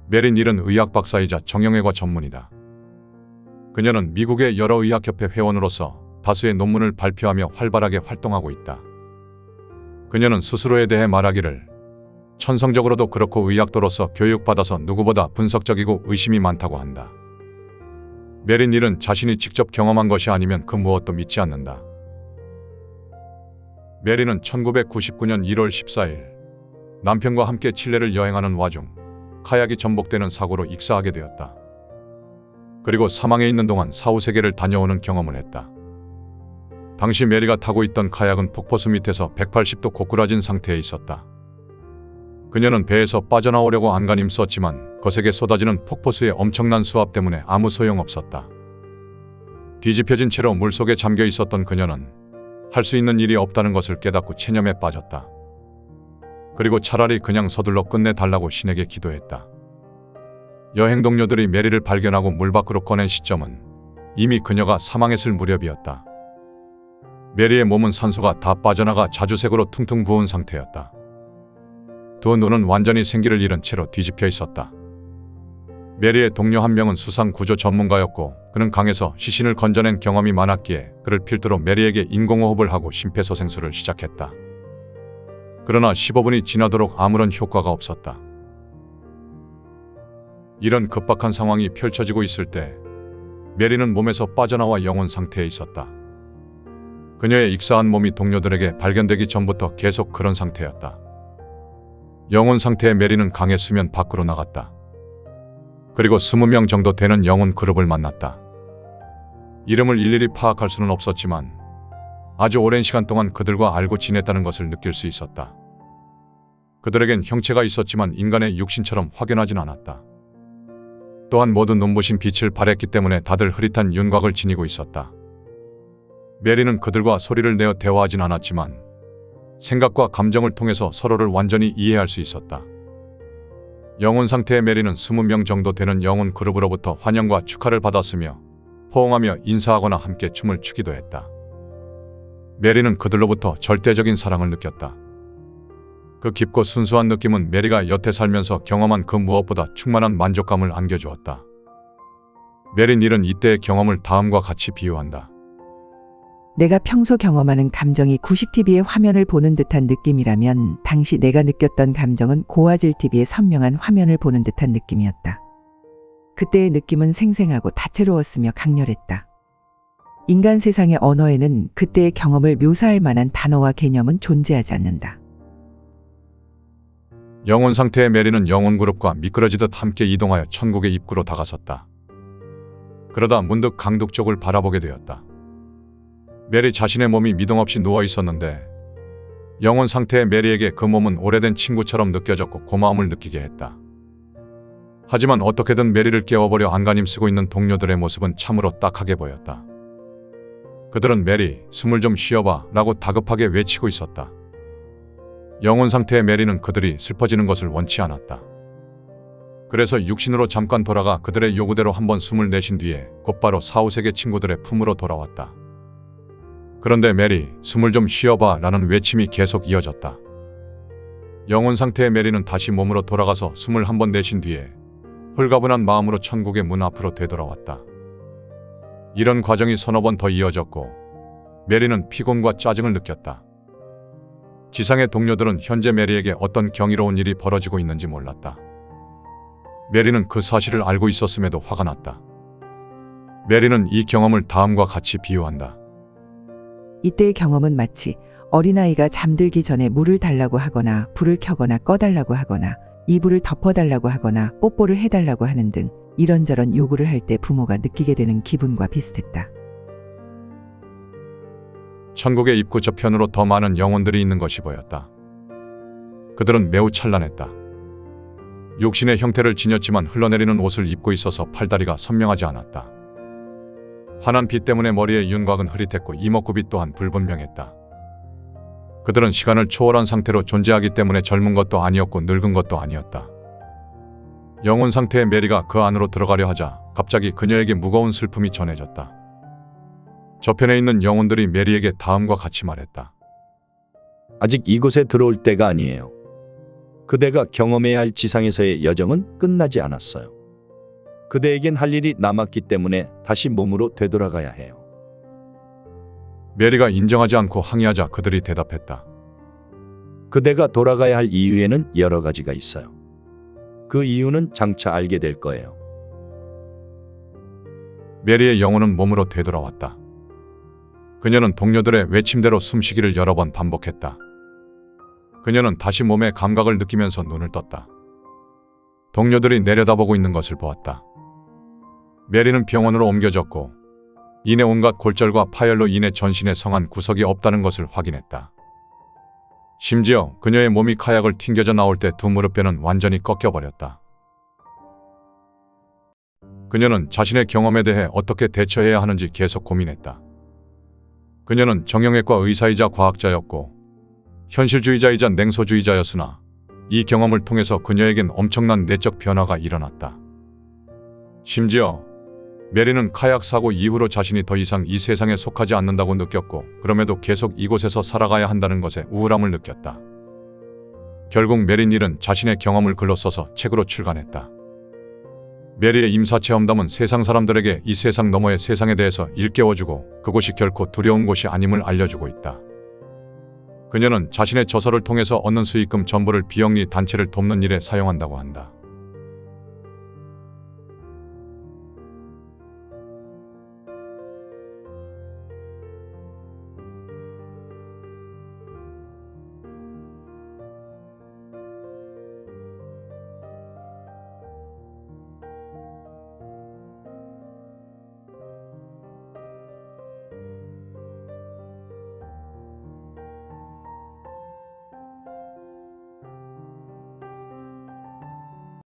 메리 닐은 의학 박사이자 정형외과 전문이다. 그녀는 미국의 여러 의학협회 회원으로서 다수의 논문을 발표하며 활발하게 활동하고 있다. 그녀는 스스로에 대해 말하기를 천성적으로도 그렇고 의학도로서 교육받아서 누구보다 분석적이고 의심이 많다고 한다. 메리 닐은 자신이 직접 경험한 것이 아니면 그 무엇도 믿지 않는다. 메리는 1999년 1월 14일 남편과 함께 칠레를 여행하는 와중 카약이 전복되는 사고로 익사하게 되었다. 그리고 사망해 있는 동안 사후세계를 다녀오는 경험을 했다. 당시 메리가 타고 있던 카약은 폭포수 밑에서 180도 고꾸라진 상태에 있었다. 그녀는 배에서 빠져나오려고 안간힘 썼지만 거세게 쏟아지는 폭포수의 엄청난 수압 때문에 아무 소용없었다. 뒤집혀진 채로 물속에 잠겨 있었던 그녀는 할 수 있는 일이 없다는 것을 깨닫고 체념에 빠졌다. 그리고 차라리 그냥 서둘러 끝내달라고 신에게 기도했다. 여행 동료들이 메리를 발견하고 물 밖으로 꺼낸 시점은 이미 그녀가 사망했을 무렵이었다. 메리의 몸은 산소가 다 빠져나가 자주색으로 퉁퉁 부은 상태였다. 두 눈은 완전히 생기를 잃은 채로 뒤집혀 있었다. 메리의 동료 한 명은 수상 구조 전문가였고 그는 강에서 시신을 건져낸 경험이 많았기에 그를 필두로 메리에게 인공호흡을 하고 심폐소생술을 시작했다. 그러나 15분이 지나도록 아무런 효과가 없었다. 이런 급박한 상황이 펼쳐지고 있을 때 메리는 몸에서 빠져나와 영혼 상태에 있었다. 그녀의 익사한 몸이 동료들에게 발견되기 전부터 계속 그런 상태였다. 영혼 상태의 메리는 강의 수면 밖으로 나갔다. 그리고 20명 정도 되는 영혼 그룹을 만났다. 이름을 일일이 파악할 수는 없었지만 아주 오랜 시간 동안 그들과 알고 지냈다는 것을 느낄 수 있었다. 그들에겐 형체가 있었지만 인간의 육신처럼 확연하진 않았다. 또한 모두 눈부신 빛을 발했기 때문에 다들 흐릿한 윤곽을 지니고 있었다. 메리는 그들과 소리를 내어 대화하진 않았지만 생각과 감정을 통해서 서로를 완전히 이해할 수 있었다. 영혼 상태의 메리는 20명 정도 되는 영혼 그룹으로부터 환영과 축하를 받았으며 포옹하며 인사하거나 함께 춤을 추기도 했다. 메리는 그들로부터 절대적인 사랑을 느꼈다. 그 깊고 순수한 느낌은 메리가 여태 살면서 경험한 그 무엇보다 충만한 만족감을 안겨주었다. 메리 닐은 이때의 경험을 다음과 같이 비유한다. 내가 평소 경험하는 감정이 90TV의 화면을 보는 듯한 느낌이라면 당시 내가 느꼈던 감정은 고화질 TV의 선명한 화면을 보는 듯한 느낌이었다. 그때의 느낌은 생생하고 다채로웠으며 강렬했다. 인간 세상의 언어에는 그때의 경험을 묘사할 만한 단어와 개념은 존재하지 않는다. 영혼 상태의 메리는 영혼 그룹과 미끄러지듯 함께 이동하여 천국의 입구로 다가섰다. 그러다 문득 강둑 쪽을 바라보게 되었다. 메리 자신의 몸이 미동 없이 누워 있었는데 영혼 상태의 메리에게 그 몸은 오래된 친구처럼 느껴졌고 고마움을 느끼게 했다. 하지만 어떻게든 메리를 깨워보려 안간힘 쓰고 있는 동료들의 모습은 참으로 딱하게 보였다. 그들은 메리, 숨을 좀 쉬어봐 라고 다급하게 외치고 있었다. 영혼 상태의 메리는 그들이 슬퍼지는 것을 원치 않았다. 그래서 육신으로 잠깐 돌아가 그들의 요구대로 한번 숨을 내쉰 뒤에 곧바로 사후세계 친구들의 품으로 돌아왔다. 그런데 메리, 숨을 좀 쉬어봐 라는 외침이 계속 이어졌다. 영혼 상태의 메리는 다시 몸으로 돌아가서 숨을 한번 내쉰 뒤에 홀가분한 마음으로 천국의 문 앞으로 되돌아왔다. 이런 과정이 서너 번 더 이어졌고 메리는 피곤과 짜증을 느꼈다. 지상의 동료들은 현재 메리에게 어떤 경이로운 일이 벌어지고 있는지 몰랐다. 메리는 그 사실을 알고 있었음에도 화가 났다. 메리는 이 경험을 다음과 같이 비유한다. 이때의 경험은 마치 어린아이가 잠들기 전에 물을 달라고 하거나 불을 켜거나 꺼달라고 하거나 이불을 덮어달라고 하거나 뽀뽀를 해달라고 하는 등 이런저런 요구를 할 때 부모가 느끼게 되는 기분과 비슷했다. 천국의 입구 저편으로 더 많은 영혼들이 있는 것이 보였다. 그들은 매우 찬란했다. 육신의 형태를 지녔지만 흘러내리는 옷을 입고 있어서 팔다리가 선명하지 않았다. 환한 빛 때문에 머리의 윤곽은 흐릿했고 이목구비 또한 불분명했다. 그들은 시간을 초월한 상태로 존재하기 때문에 젊은 것도 아니었고 늙은 것도 아니었다. 영혼 상태의 메리가 그 안으로 들어가려 하자 갑자기 그녀에게 무거운 슬픔이 전해졌다. 저편에 있는 영혼들이 메리에게 다음과 같이 말했다. 아직 이곳에 들어올 때가 아니에요. 그대가 경험해야 할 지상에서의 여정은 끝나지 않았어요. 그대에겐 할 일이 남았기 때문에 다시 몸으로 되돌아가야 해요. 메리가 인정하지 않고 항의하자 그들이 대답했다. 그대가 돌아가야 할 이유에는 여러 가지가 있어요. 그 이유는 장차 알게 될 거예요. 메리의 영혼은 몸으로 되돌아왔다. 그녀는 동료들의 외침대로 숨쉬기를 여러 번 반복했다. 그녀는 다시 몸의 감각을 느끼면서 눈을 떴다. 동료들이 내려다보고 있는 것을 보았다. 메리는 병원으로 옮겨졌고 이내 온갖 골절과 파열로 인해 전신에 성한 구석이 없다는 것을 확인했다. 심지어 그녀의 몸이 카약을 튕겨져 나올 때 두 무릎뼈는 완전히 꺾여버렸다. 그녀는 자신의 경험에 대해 어떻게 대처해야 하는지 계속 고민했다. 그녀는 정형외과 의사이자 과학자였고 현실주의자이자 냉소주의자였으나 이 경험을 통해서 그녀에겐 엄청난 내적 변화가 일어났다. 심지어 메리는 카약 사고 이후로 자신이 더 이상 이 세상에 속하지 않는다고 느꼈고 그럼에도 계속 이곳에서 살아가야 한다는 것에 우울함을 느꼈다. 결국 메리 닐은 자신의 경험을 글로 써서 책으로 출간했다. 메리의 임사체험담은 세상 사람들에게 이 세상 너머의 세상에 대해서 일깨워주고 그곳이 결코 두려운 곳이 아님을 알려주고 있다. 그녀는 자신의 저서를 통해서 얻는 수익금 전부를 비영리 단체를 돕는 일에 사용한다고 한다.